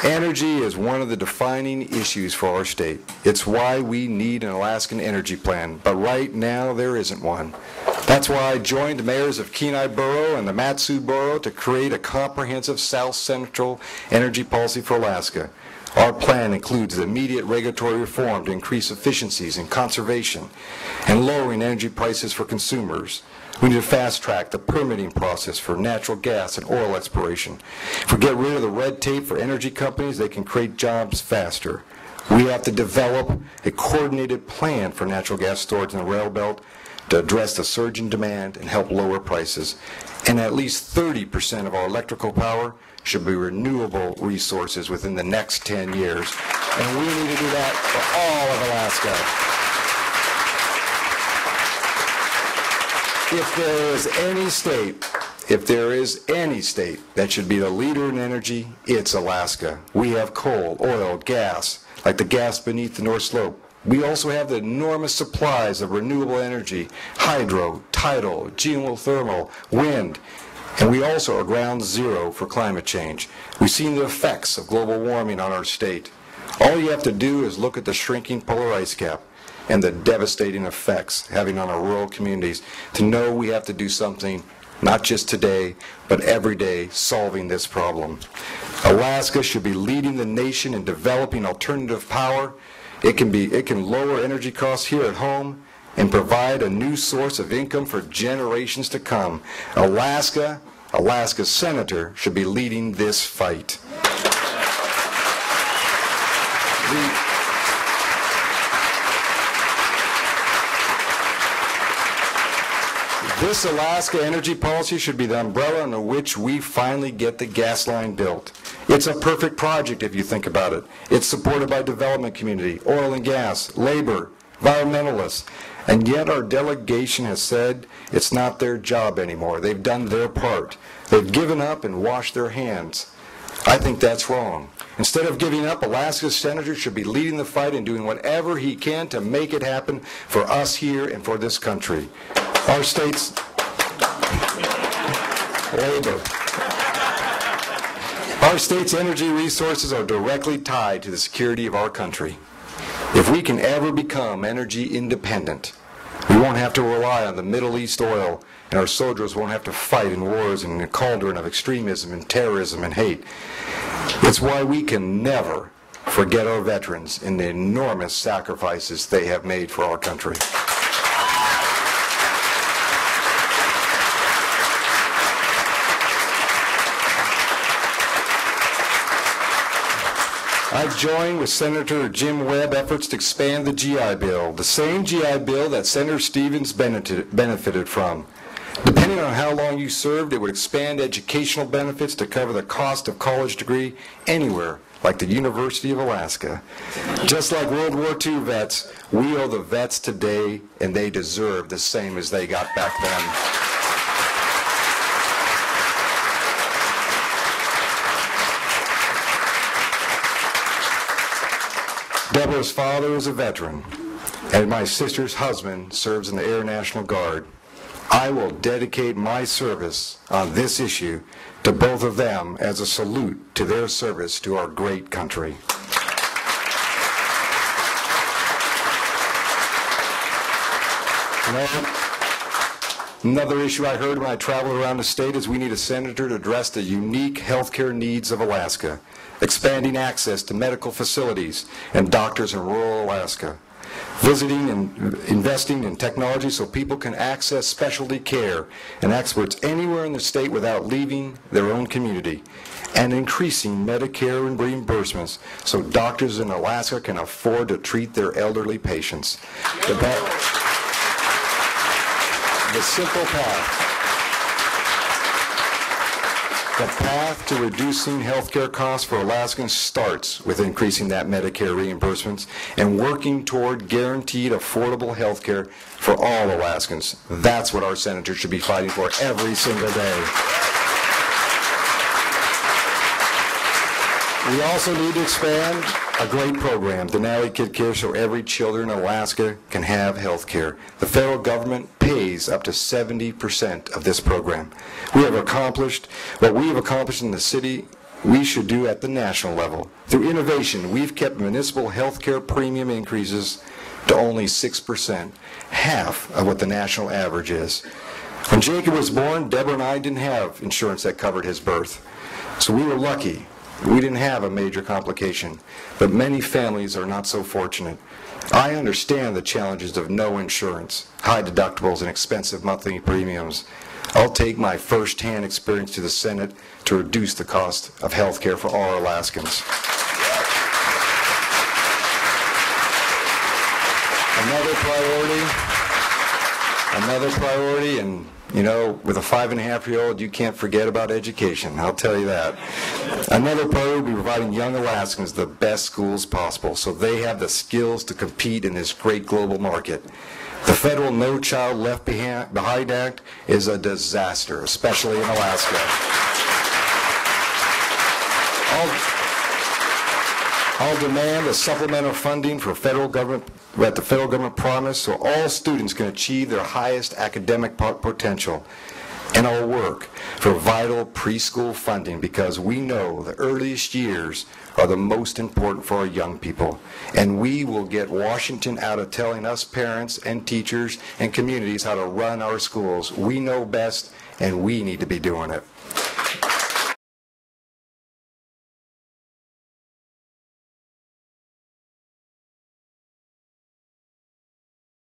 Energy is one of the defining issues for our state. It's why we need an Alaskan energy plan, but right now there isn't one. That's why I joined the mayors of Kenai Borough and the Matsu Borough to create a comprehensive South Central energy policy for Alaska. Our plan includes immediate regulatory reform to increase efficiencies and conservation and lowering energy prices for consumers. We need to fast-track the permitting process for natural gas and oil exploration. If we get rid of the red tape for energy companies, they can create jobs faster. We have to develop a coordinated plan for natural gas storage in the rail belt to address the surge in demand and help lower prices. And at least 30% of our electrical power should be renewable resources within the next 10 years. And we need to do that for all of Alaska. If there is any state that should be the leader in energy, it's Alaska. We have coal, oil, gas, like the gas beneath the North Slope. We also have the enormous supplies of renewable energy, hydro, tidal, geothermal, wind, and we also are ground zero for climate change. We've seen the effects of global warming on our state. All you have to do is look at the shrinking polar ice cap and the devastating effects having on our rural communities to know we have to do something, not just today, but every day, solving this problem. Alaska should be leading the nation in developing alternative power. It can lower energy costs here at home and provide a new source of income for generations to come. Alaska's senator should be leading this fight. This Alaska energy policy should be the umbrella under which we finally get the gas line built. It's a perfect project if you think about it. It's supported by development community, oil and gas, labor, environmentalists, and yet our delegation has said it's not their job anymore. They've done their part. They've given up and washed their hands. I think that's wrong. Instead of giving up, Alaska's senator should be leading the fight and doing whatever he can to make it happen for us here and for this country. Our state's labor. Our state's energy resources are directly tied to the security of our country. If we can ever become energy independent, we won't have to rely on the Middle East oil, and our soldiers won't have to fight in wars in a cauldron of extremism and terrorism and hate. It's why we can never forget our veterans and the enormous sacrifices they have made for our country. I've joined with Senator Jim Webb efforts to expand the GI Bill, the same GI Bill that Senator Stevens benefited from. Depending on how long you served, it would expand educational benefits to cover the cost of college degree anywhere, like the University of Alaska. Just like World War II vets, we owe the vets today, and they deserve the same as they got back then. Deborah's father is a veteran, and my sister's husband serves in the Air National Guard. I will dedicate my service on this issue to both of them as a salute to their service to our great country. Another issue I heard when I traveled around the state is we need a senator to address the unique healthcare needs of Alaska, expanding access to medical facilities and doctors in rural Alaska, visiting and investing in technology so people can access specialty care and experts anywhere in the state without leaving their own community, and increasing Medicare and reimbursements so doctors in Alaska can afford to treat their elderly patients. The simple path. The path to reducing healthcare costs for Alaskans starts with increasing that Medicare reimbursements and working toward guaranteed affordable healthcare for all Alaskans. That's what our senators should be fighting for every single day. We also need to expand a great program, Denali Kid Care, so every child in Alaska can have health care. The federal government pays up to 70% of this program. What we have accomplished in the city we should do at the national level. Through innovation, we've kept municipal health care premium increases to only 6%, half of what the national average is. When Jacob was born, Deborah and I didn't have insurance that covered his birth. So we were lucky. We didn't have a major complication. But many families are not so fortunate. I understand the challenges of no insurance, high deductibles, and expensive monthly premiums. I'll take my first-hand experience to the Senate to reduce the cost of health care for all Alaskans. Another priority, and you know, with a 5-and-a-half-year-old, you can't forget about education, I'll tell you that. Another priority will be providing young Alaskans the best schools possible so they have the skills to compete in this great global market. The federal No Child Left Behind Act is a disaster, especially in Alaska. I'll demand a supplemental funding for federal government that the federal government promised so all students can achieve their highest academic potential. And I'll work for vital preschool funding because we know the earliest years are the most important for our young people. And we will get Washington out of telling us parents and teachers and communities how to run our schools. We know best, and we need to be doing it.